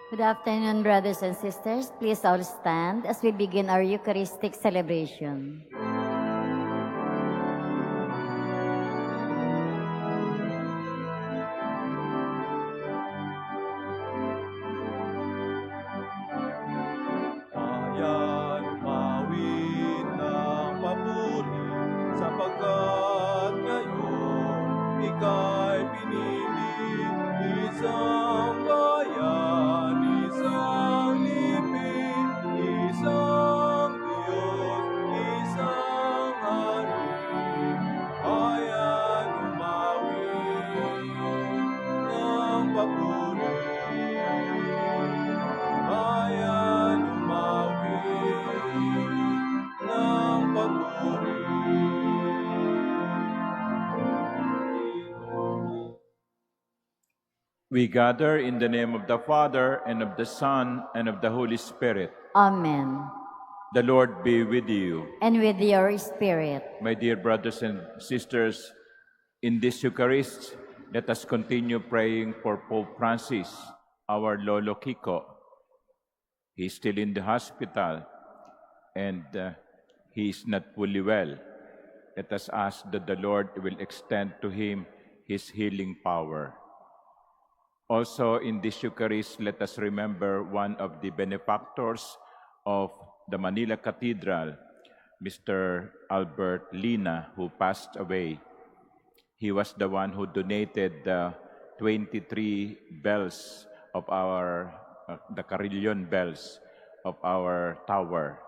Good afternoon, brothers and sisters. Please all stand as we begin our Eucharistic celebration. Ayan, umawit ng papuri, sapagkat ngayon ika'y pinili, isang bayan, isang lipid, isang Diyos, isang hari. Ayan, umawit ng papuri. Ayan, umawit ng papuri. We gather in the name of the Father, and of the Son, and of the Holy Spirit. Amen. The Lord be with you. And with your spirit. My dear brothers and sisters, in this Eucharist, let us continue praying for Pope Francis, our Lolo Kiko. He's still in the hospital, and he is not fully well. Let us ask that the Lord will extend to him his healing power. Also, in this Eucharist, let us remember one of the benefactors of the Manila Cathedral, Mr. Albert Lina, who passed away. He was the one who donated the 23 bells of our, the carillon bells of our tower.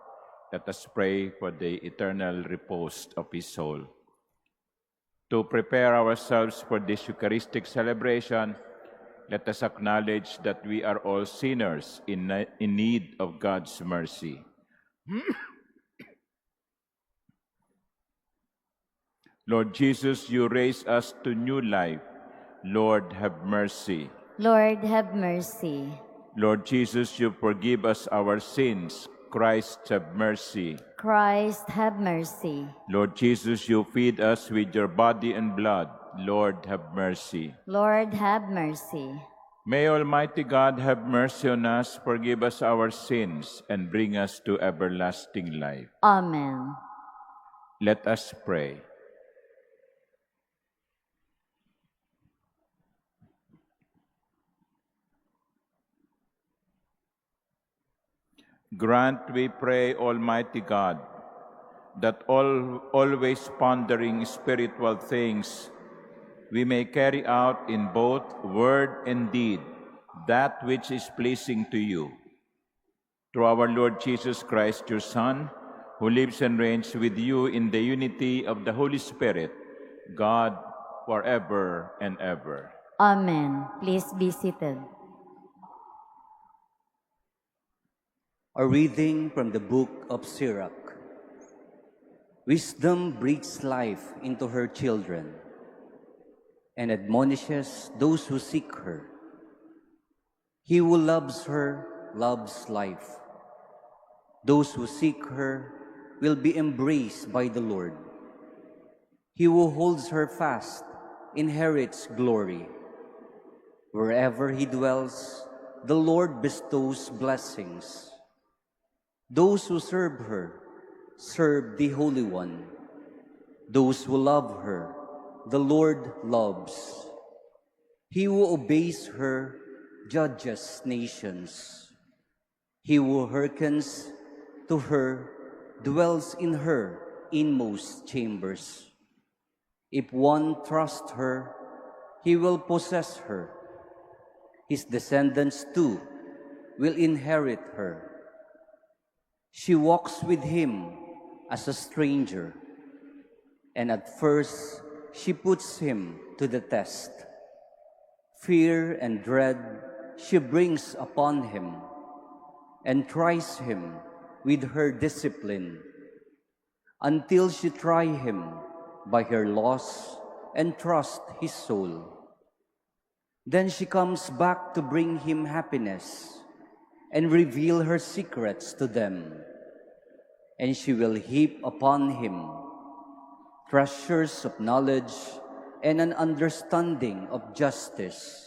Let us pray for the eternal repose of his soul. To prepare ourselves for this Eucharistic celebration, let us acknowledge that we are all sinners in need of God's mercy. Lord Jesus, you raise us to new life. Lord, have mercy. Lord, have mercy. Lord Jesus, you forgive us our sins. Christ, have mercy. Christ, have mercy. Lord Jesus, you feed us with your body and blood. Lord, have mercy. Lord, have mercy. May Almighty God have mercy on us, forgive us our sins, and bring us to everlasting life. Amen. Let us pray. Grant, we pray, Almighty God, that always pondering spiritual things, we may carry out in both word and deed that which is pleasing to you. Through our Lord Jesus Christ, your Son, who lives and reigns with you in the unity of the Holy Spirit, God, forever and ever. Amen. Please be seated. A reading from the book of Sirach. Wisdom breathes life into her children and admonishes those who seek her. He who loves her loves life. Those who seek her will be embraced by the Lord. He who holds her fast inherits glory. Wherever he dwells, the Lord bestows blessings. Those who serve her serve the Holy One. Those who love her, the Lord loves. He who obeys her judges nations. He who hearkens to her dwells in her inmost chambers. If one trusts her, he will possess her. His descendants too will inherit her. She walks with him as a stranger, and at first she puts him to the test. Fear and dread she brings upon him, and tries him with her discipline, until she try him by her loss and trust his soul. Then she comes back to bring him happiness and reveal her secrets to them. And she will heap upon him treasures of knowledge and an understanding of justice.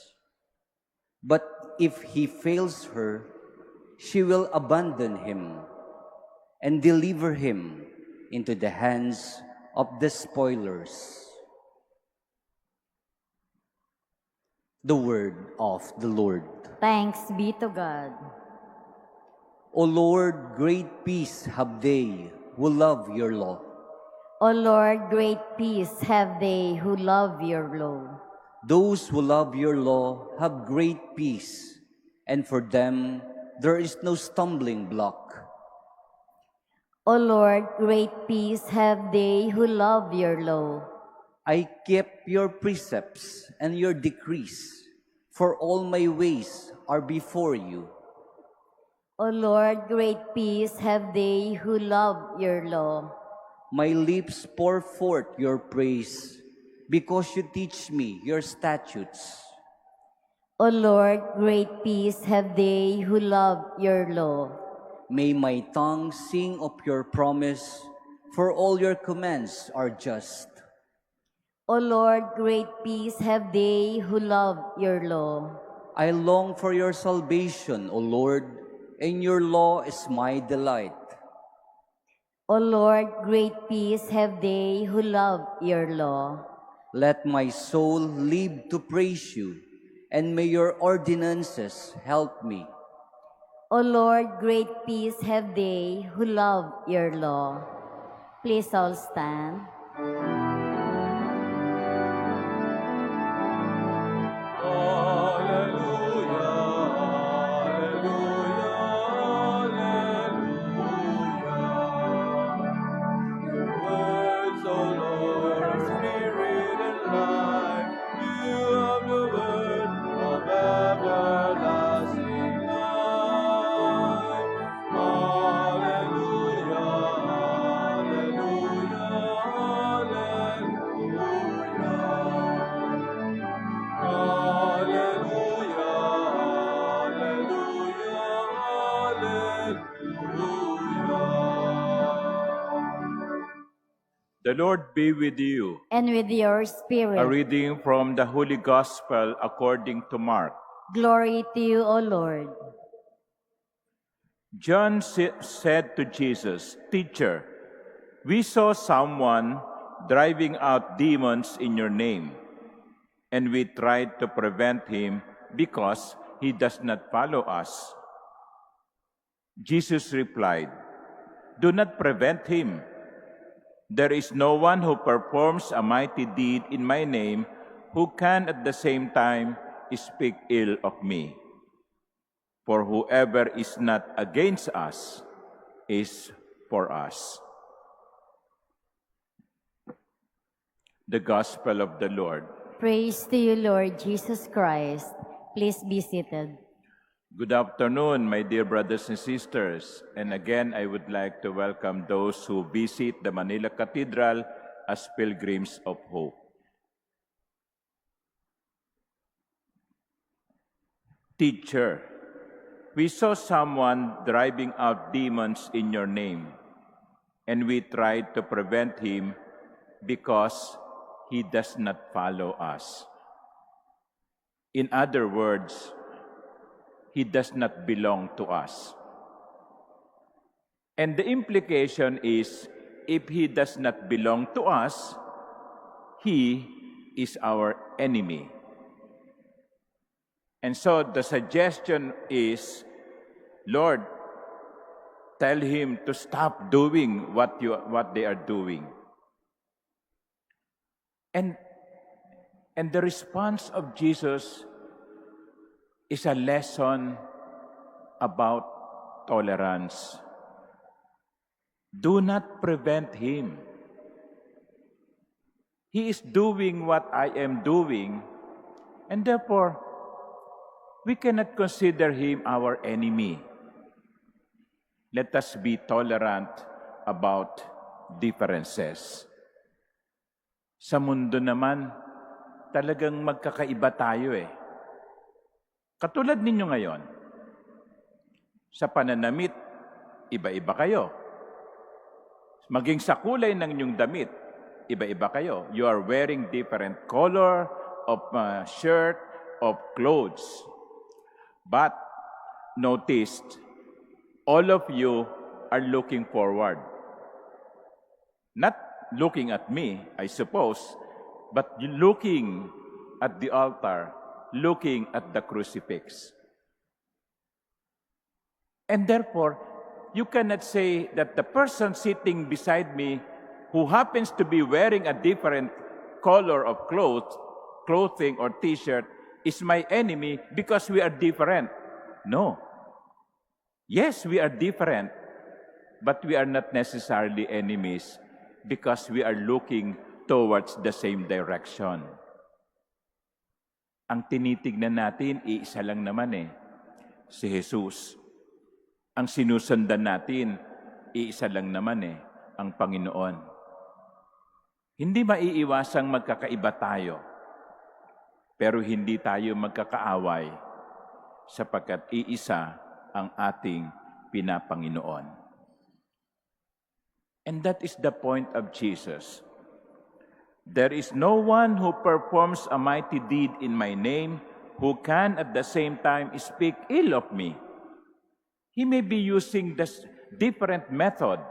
But if he fails her, she will abandon him and deliver him into the hands of the spoilers. The word of the Lord. Thanks be to God. O Lord, great peace have they who love your law. O Lord, great peace have they who love your law. Those who love your law have great peace, and for them there is no stumbling block. O Lord, great peace have they who love your law. I keep your precepts and your decrees, for all my ways are before you. O Lord, great peace have they who love your law. My lips pour forth your praise, because you teach me your statutes. O Lord, great peace have they who love your law. May my tongue sing of your promise, for all your commands are just. O Lord, great peace have they who love your law. I long for your salvation, O Lord, and your law is my delight. O Lord, great peace have they who love your law. Let my soul live to praise you, and may your ordinances help me. O Lord, great peace have they who love your law. Please all stand. The Lord be with you. And with your A spirit. reading from the Holy Gospel according to Mark. Glory to you, O Lord. John said to Jesus, "Teacher, we saw someone driving out demons in your name, and we tried to prevent him because he does not follow us." Jesus replied, "Do not prevent him. There is no one who performs a mighty deed in my name who can at the same time speak ill of me. For whoever is not against us is for us." The Gospel of the Lord. Praise to you, Lord Jesus Christ. Please be seated. Good afternoon, my dear brothers and sisters. And again, I would like to welcome those who visit the Manila Cathedral as pilgrims of hope. Teacher, we saw someone driving out demons in your name, and we tried to prevent him because he does not follow us. In other words, he does not belong to us. And the implication is, if he does not belong to us, he is our enemy. And so the suggestion is, Lord, tell him to stop doing what they are doing. And the response of Jesus is a lesson about tolerance. Do not prevent him. He is doing what I am doing, and therefore, we cannot consider him our enemy. Let us be tolerant about differences. Sa mundo naman, talagang magkakaiba tayo eh. Katulad ninyo ngayon, sa pananamit, iba-iba kayo. Maging sa kulay ng inyong damit, iba-iba kayo. You are wearing different color of shirt, of clothes. But notice, all of you are looking forward. Not looking at me, I suppose, but looking at the altar, looking at the crucifix. And therefore, you cannot say that the person sitting beside me who happens to be wearing a different color of clothing or t-shirt is my enemy because we are different. No. Yes, we are different, but we are not necessarily enemies because we are looking towards the same direction. Ang tinitignan natin, iisa lang naman si Jesus. Ang sinusundan natin, iisa lang naman ang Panginoon. Hindi maiiwasang magkakaiba tayo, pero hindi tayo magkakaaway sapagkat iisa ang ating pinapanginoon. And that is the point of Jesus. There is no one who performs a mighty deed in my name who can at the same time speak ill of me. He may be using this different method.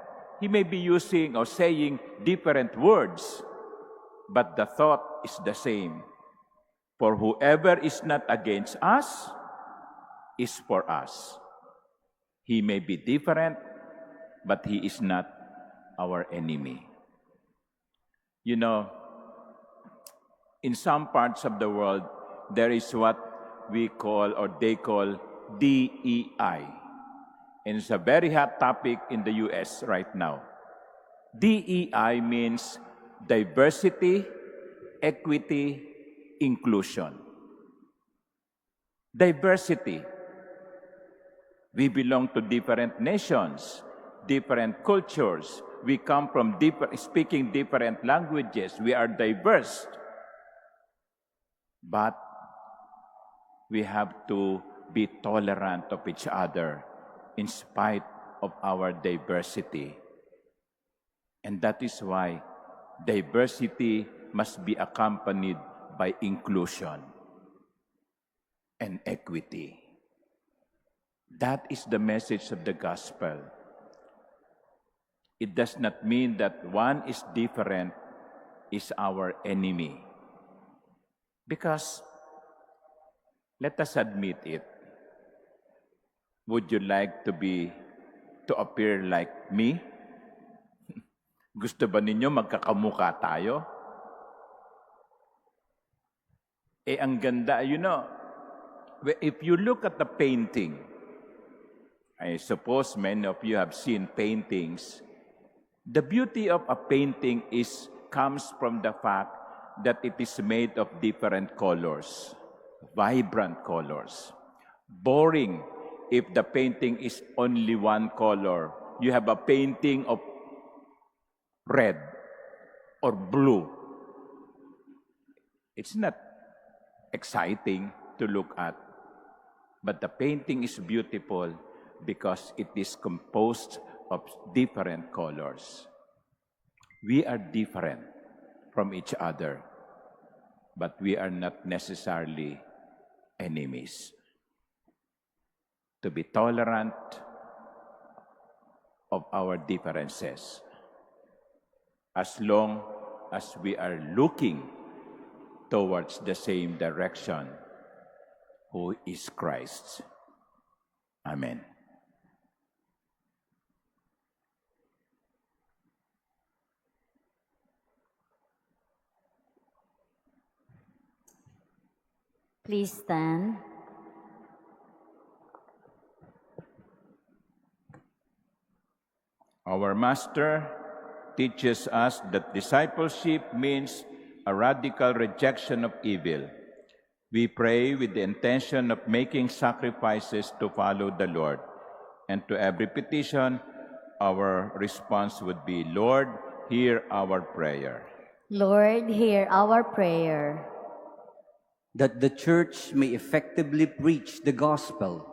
He may be using or saying different words, but the thought is the same. For whoever is not against us is for us. He may be different, but he is not our enemy. You know, in some parts of the world, there is what we call or they call DEI. And it's a very hot topic in the US right now. DEI means diversity, equity, inclusion. Diversity. We belong to different nations, different cultures. We come from speaking different languages. We are diverse. But we have to be tolerant of each other in spite of our diversity. And that is why diversity must be accompanied by inclusion and equity. That is the message of the gospel. It does not mean that one is different is our enemy. Because, let us admit it, would you like to appear like me? Gusto ba ninyo magkakamukha tayo? Ang ganda, you know, if you look at the painting, I suppose many of you have seen paintings. The beauty of a painting comes from the fact that it is made of different colors, vibrant colors. Boring if the painting is only one color. You have a painting of red or blue. It's not exciting to look at, but the painting is beautiful because it is composed of different colors. We are different from each other, but we are not necessarily enemies. To be tolerant of our differences, as long as we are looking towards the same direction, who is Christ. Amen. Please stand. Our Master teaches us that discipleship means a radical rejection of evil. We pray with the intention of making sacrifices to follow the Lord. And to every petition, our response would be, Lord, hear our prayer. Lord, hear our prayer. That the church may effectively preach the gospel,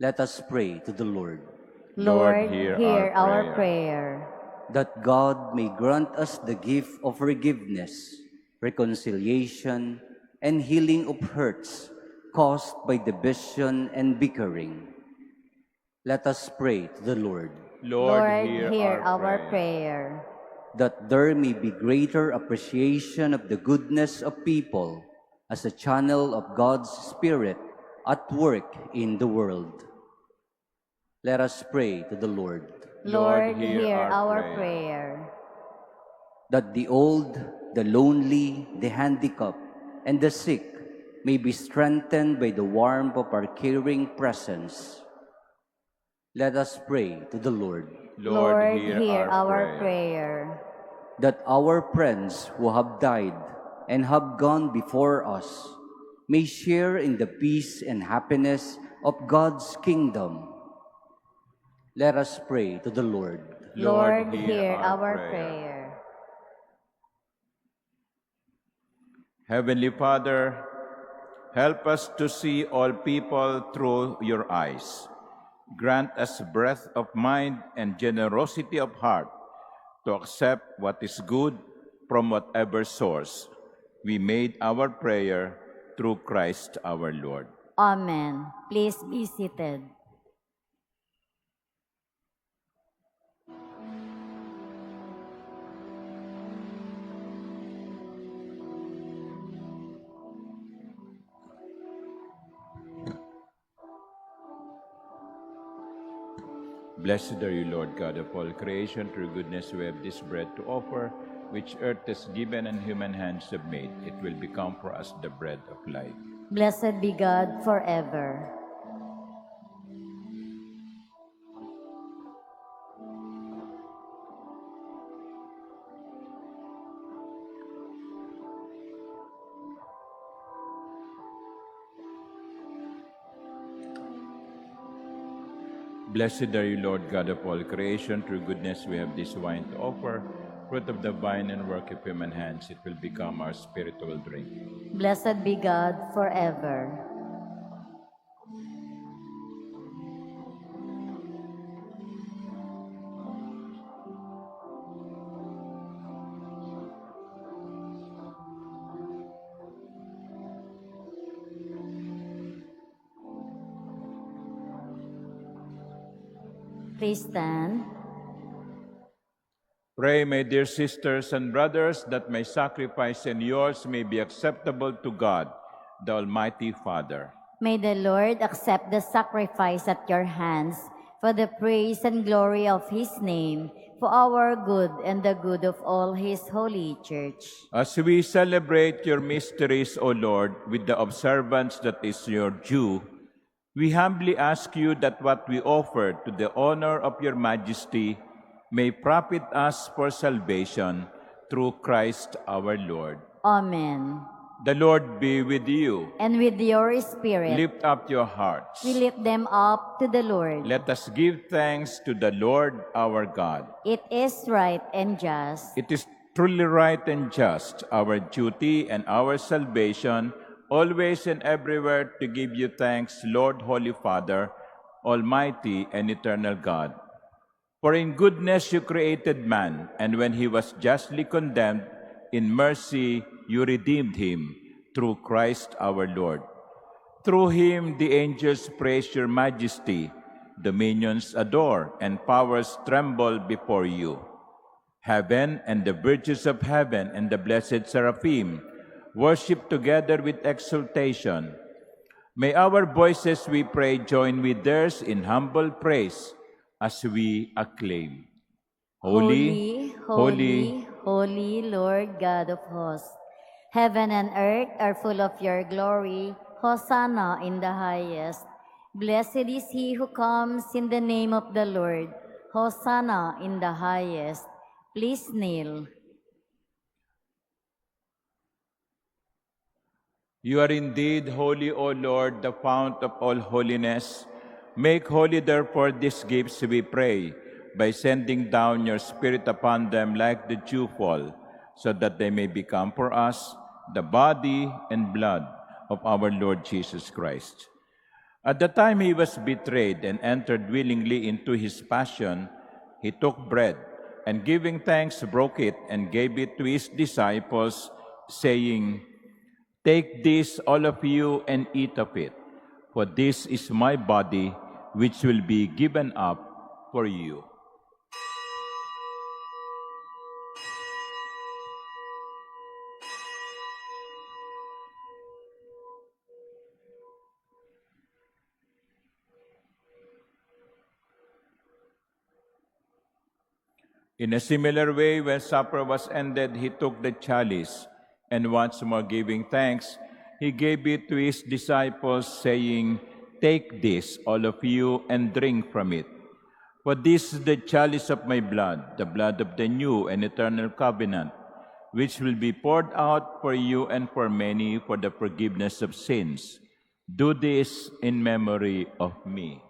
let us pray to the Lord. Lord, hear our prayer. That God may grant us the gift of forgiveness, reconciliation, and healing of hurts, caused by division and bickering. Let us pray to the Lord, Lord, hear our prayer. that there may be greater appreciation of the goodness of people as a channel of God's Spirit at work in the world. Let us pray to the Lord, Lord, hear hear our our prayer. that the old, the lonely, the handicapped, and the sick may be strengthened by the warmth of our caring presence. Let us pray to the Lord, Lord, hear our prayer. that our friends who have died and have gone before us may share in the peace and happiness of God's kingdom. Let us pray to the Lord, Lord, hear our prayer. Heavenly Father, help us to see all people through your eyes. Grant us breadth of mind and generosity of heart to accept what is good from whatever source. We made our prayer through Christ our Lord. Amen. Please be seated. Blessed are you, Lord God of all creation. Through goodness we have this bread to offer, which earth has given and human hands have made. It will become for us the bread of life. Blessed be God forever. Blessed are you, Lord God of all creation. Through goodness we have this wine to offer, fruit of the vine and work of human hands. It will become our spiritual drink. Blessed be God forever. Please stand. Pray, my dear sisters and brothers, that my sacrifice and yours may be acceptable to God, the Almighty Father. May the Lord accept the sacrifice at your hands for the praise and glory of his name, for our good and the good of all his holy church. As we celebrate your mysteries, O Lord, with the observance that is your due, we humbly ask you that what we offer to the honor of your majesty may profit us for salvation through Christ our Lord. Amen. The Lord be with you. And with your spirit, Lift up your hearts. we lift them up to the Lord. Let us give thanks to the Lord our God. It is right and just. It is truly right and just, our duty and our salvation, always and everywhere to give you thanks, Lord, Holy Father, Almighty and eternal God. For in goodness you created man, and when he was justly condemned, in mercy you redeemed him through Christ our Lord. Through him the angels praise your majesty, dominions adore, and powers tremble before you. Heaven and the virtues of heaven and the blessed seraphim worship together with exultation. May our voices, we pray, join with theirs in humble praise as we acclaim. Holy, holy, holy Lord God of hosts. Heaven and earth are full of your glory. Hosanna in the highest. Blessed is he who comes in the name of the Lord. Hosanna in the highest. Please kneel. You are indeed holy, O Lord, the fount of all holiness. Make holy, therefore, these gifts, we pray, by sending down your Spirit upon them like the dewfall, so that they may become for us the body and blood of our Lord Jesus Christ. At the time he was betrayed and entered willingly into his passion, he took bread, and giving thanks, broke it and gave it to his disciples, saying, Take this, all of you, and eat of it, for this is my body, which will be given up for you. In a similar way, when supper was ended, he took the chalice, and once more giving thanks, he gave it to his disciples, saying, "Take this, all of you, and drink from it. For this is the chalice of my blood, the blood of the new and eternal covenant, which will be poured out for you and for many for the forgiveness of sins. Do this in memory of me."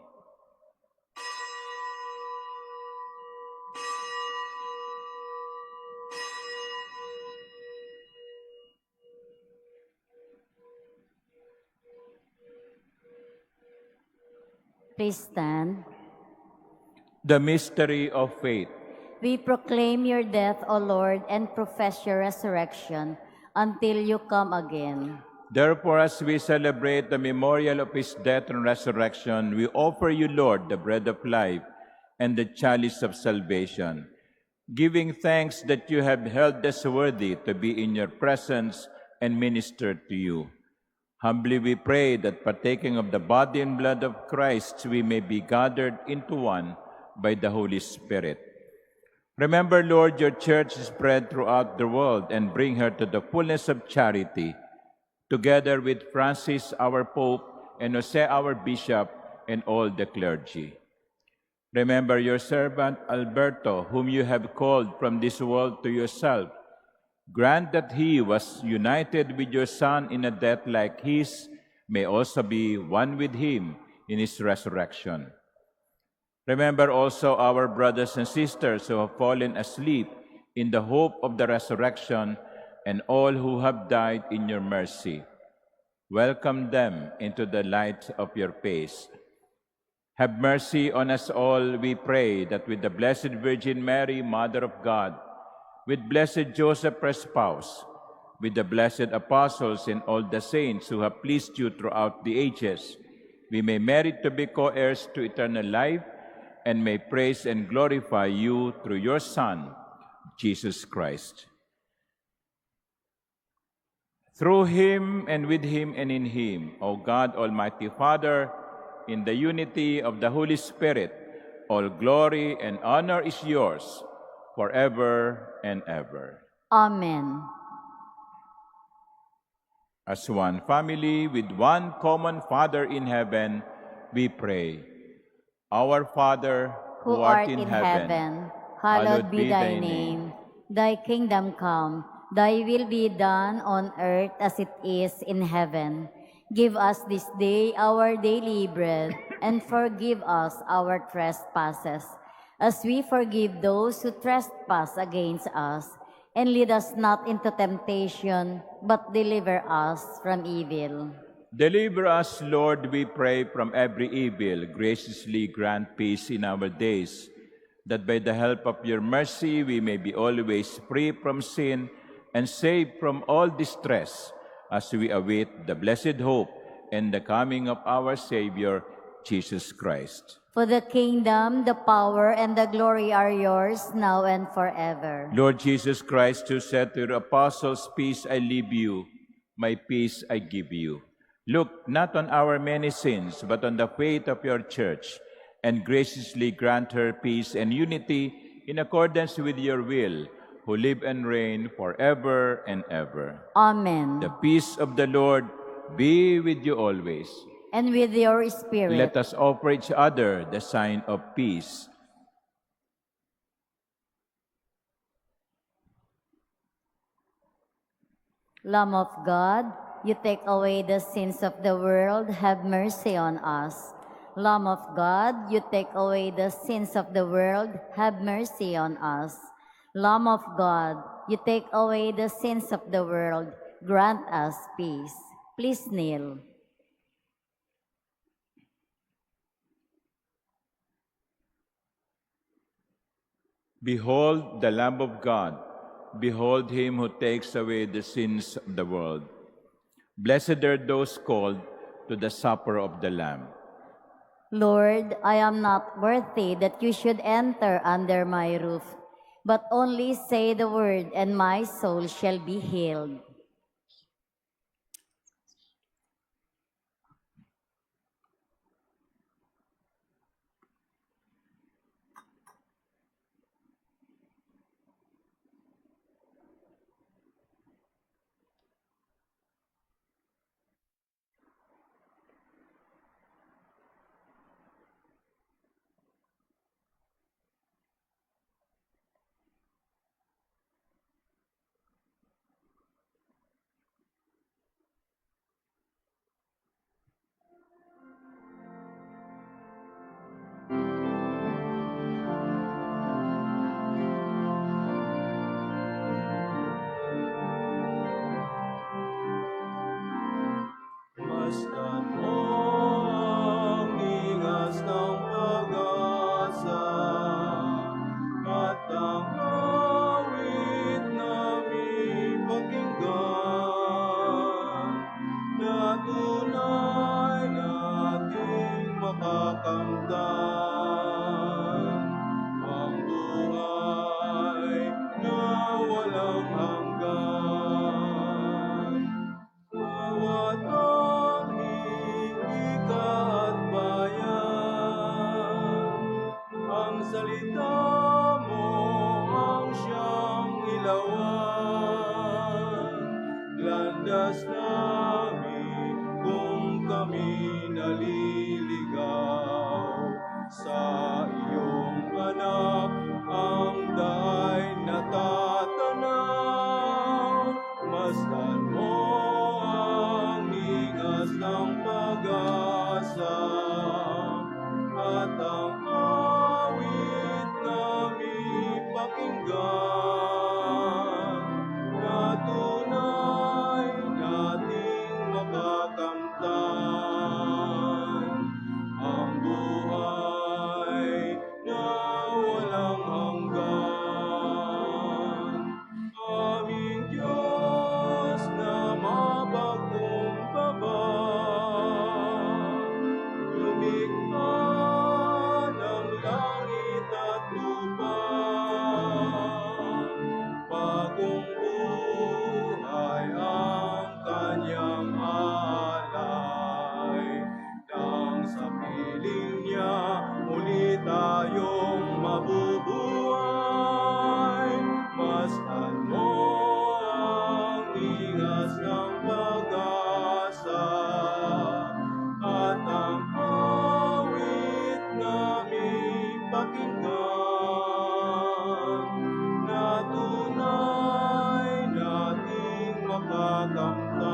Please stand. The mystery of faith. We proclaim your death, O Lord, and profess your resurrection until you come again. Therefore, as we celebrate the memorial of his death and resurrection, we offer you, Lord, the bread of life and the chalice of salvation, giving thanks that you have held us worthy to be in your presence and minister to you. Humbly we pray that partaking of the body and blood of Christ, we may be gathered into one by the Holy Spirit. Remember, Lord, your church spread throughout the world and bring her to the fullness of charity, together with Francis, our Pope, and Jose, our Bishop, and all the clergy. Remember your servant Alberto, whom you have called from this world to yourself. Grant that he was united with your Son in a death like his, may also be one with him in his resurrection. Remember also our brothers and sisters who have fallen asleep in the hope of the resurrection, and all who have died in your mercy. Welcome them into the light of your face. Have mercy on us all, we pray, that with the Blessed Virgin Mary, Mother of God, with blessed Joseph, her spouse, with the blessed apostles and all the saints who have pleased you throughout the ages, we may merit to be co-heirs to eternal life and may praise and glorify you through your Son, Jesus Christ. Through him and with him and in him, O God, Almighty Father, in the unity of the Holy Spirit, all glory and honor is yours forever and ever. Amen. As one family with one common Father in heaven, we pray. Our Father, Who art in heaven, hallowed be thy name. Thy kingdom come, thy will be done on earth as it is in heaven. Give us this day our daily bread, and forgive us our trespasses, as we forgive those who trespass against us. And lead us not into temptation, but deliver us from evil. Deliver us, Lord, we pray, from every evil. Graciously grant peace in our days, that by the help of your mercy we may be always free from sin and saved from all distress, as we await the blessed hope and the coming of our Savior, Jesus Christ. For the kingdom, the power, and the glory are yours, now and forever. Lord Jesus Christ, who said to your apostles, "Peace I leave you, my peace I give you." Look not on our many sins, but on the faith of your church, and graciously grant her peace and unity in accordance with your will, who live and reign forever and ever. Amen. The peace of the Lord be with you always. And with your spirit. Let us offer each other the sign of peace. Lamb of God, you take away the sins of the world, have mercy on us. Lamb of God, you take away the sins of the world, have mercy on us. Lamb of God, you take away the sins of the world, grant us peace. Please kneel. Behold the Lamb of God. Behold him who takes away the sins of the world. Blessed are those called to the supper of the Lamb. Lord, I am not worthy that you should enter under my roof, but only say the word, and my soul shall be healed. Masdan mo ang ingas ng pag-asa at ang awit namin pakinggan na tunay nating makakamtan ang buhay na walang hanggan. Bawat ka at bayan, ang salita mo ang siyang ilawan. Landas namin kung kami naliligaw, sa iyong anak ang daay natatanaw. Masdan mo ang ingas ng pag-asa at ang awit namin pakinggan na tunay nating makakamtan ang buhay na walang hanggan. Aming Diyos na mapagkumbaba, lumikha ng langit at lupa. Bagong buhay ang kanyang alay, nang sa piling niya muli tayong mabubuhay. Masdan mo ang ingas ng pag-asa at ang awit namin pakinggan na tunay nating makakamtan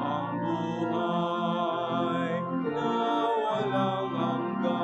ang buhay na walang hanggan.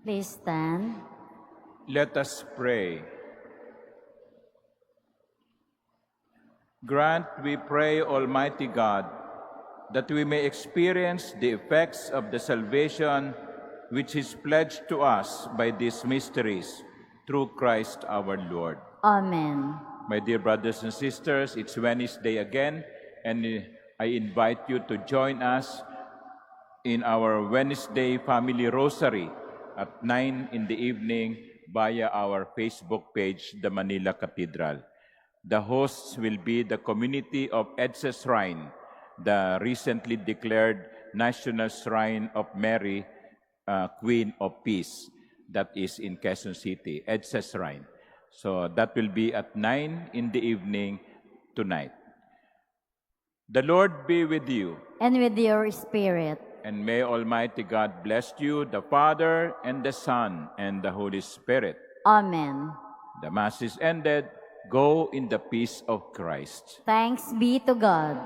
Please stand. Let us pray. Grant, we pray, Almighty God, that we may experience the effects of the salvation which is pledged to us by these mysteries through Christ our Lord. Amen. My dear brothers and sisters, it's Wednesday again, and I invite you to join us in our Wednesday Family Rosary at 9 in the evening via our Facebook page, The Manila Cathedral. The hosts will be the community of EDSA Shrine, the recently declared National Shrine of Mary, Queen of Peace. that is in Quezon City, EDSA Shrine. So that will be at 9 in the evening tonight. The Lord be with you, And with your spirit. and may Almighty God bless you, the Father, and the Son, and the Holy Spirit. Amen. The Mass is ended. Go in the peace of Christ. Thanks be to God.